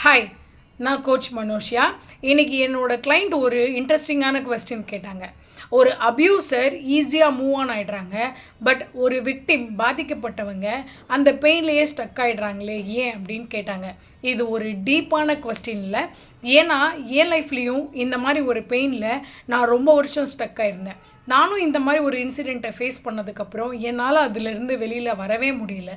Hi, நான் coach மனோஷியா. இன்றைக்கி என்னோடய கிளைண்ட் ஒரு இன்ட்ரெஸ்டிங்கான கொஸ்டின் கேட்டாங்க. ஒரு அப்யூசர் ஈஸியாக மூவ் ஆன் ஆகிடுறாங்க, பட் ஒரு விக்டிம் பாதிக்கப்பட்டவங்க அந்த பெயின்லேயே ஸ்டக் ஆகிடுறாங்களே ஏன் அப்படின்னு கேட்டாங்க. இது ஒரு டீப்பான கொஸ்டின் இல்லை, ஏன்னா என் லைஃப்லேயும் இந்த மாதிரி ஒரு பெயினில் நான் ரொம்ப வருஷம் ஸ்டக் ஆகிருந்தேன். நானும் இந்த மாதிரி ஒரு இன்சிடெண்ட்டை ஃபேஸ் பண்ணதுக்கப்புறம் என்னால் அதிலிருந்து வெளியில் வரவே முடியல.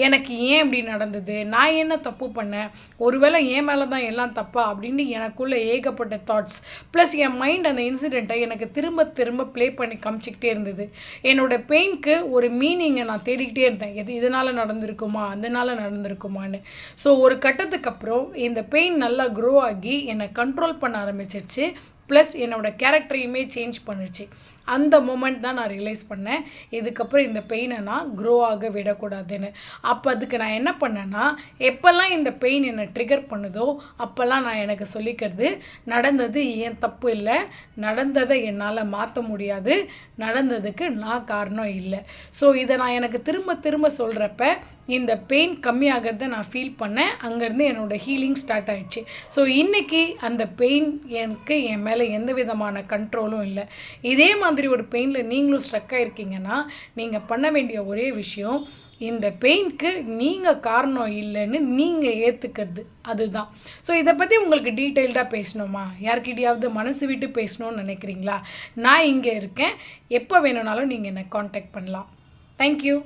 எனக்கு ஏன் இப்படி நடந்தது, நான் என்ன தப்பு பண்ணேன், ஒருவேளை என் மேலே தான் எல்லாம் தப்பா அப்படின்னு எனக்குள்ளே ஏகப்பட்ட தாட்ஸ் ப்ளஸ் என் மைண்ட் அந்த இன்சிடெண்ட்டை எனக்கு திரும்ப திரும்ப ப்ளே பண்ணி காமிச்சிக்கிட்டே இருந்தது. என்னோடய பெயினுக்கு ஒரு மீனிங்கை நான் தேடிக்கிட்டே இருந்தேன். இதனால் நடந்திருக்குமா, அதனால் நடந்திருக்குமான்னு. ஸோ ஒரு கட்டத்துக்கு அப்புறம் இந்த பெயின் நல்லா க்ரோ ஆகி என்னை கண்ட்ரோல் பண்ண ஆரம்பிச்சிருச்சு, ப்ளஸ் என்னோடய கேரக்டரையுமே சேஞ்ச் பண்ணிடுச்சு. அந்த மூமெண்ட் தான் நான் ரியலைஸ் பண்ணேன், இதுக்கப்புறம் இந்த பெயினை நான் க்ரோ ஆக விடக்கூடாதுன்னு. அப்போ அதுக்கு நான் என்ன பண்ணேன்னா, எப்போல்லாம் இந்த பெயின் என்னை ட்ரிகர் பண்ணுதோ அப்போல்லாம் நான் எனக்கு சொல்லிக்கிறது, நடந்தது ஏன் தப்பு இல்லை, நடந்ததை என்னால் மாற்ற முடியாது, நடந்ததுக்கு நான் காரணம் இல்லை. ஸோ இதை நான் எனக்கு திரும்ப திரும்ப சொல்கிறப்ப இந்த பெயின் கம்மியாகிறத நான் ஃபீல் பண்ணேன். அங்கேருந்து என்னோடய ஹீலிங் ஸ்டார்ட் ஆகிடுச்சு. ஸோ இன்றைக்கி அந்த பெயின் எனக்கு என் மேலே எந்த விதமான கண்ட்ரோலும் இல்லை. இதே மாதிரி ஒரு பெயினில் நீங்களும் ஸ்ட்ரக் ஆகிருக்கீங்கன்னா நீங்கள் பண்ண வேண்டிய ஒரே விஷயம், இந்த பெயினுக்கு நீங்கள் காரணம் இல்லைன்னு நீங்கள் ஏற்றுக்கிறது, அதுதான். ஸோ இதை பற்றி உங்களுக்கு டீட்டெயில்டாக பேசணுமா, யார்கிட்டையாவது மனசு விட்டு பேசணும்னு நினைக்கிறீங்களா, நான் இங்கே இருக்கேன். எப்போ வேணும்னாலும் நீங்கள் என்னை காண்டாக்ட் பண்ணலாம். தேங்க்யூ.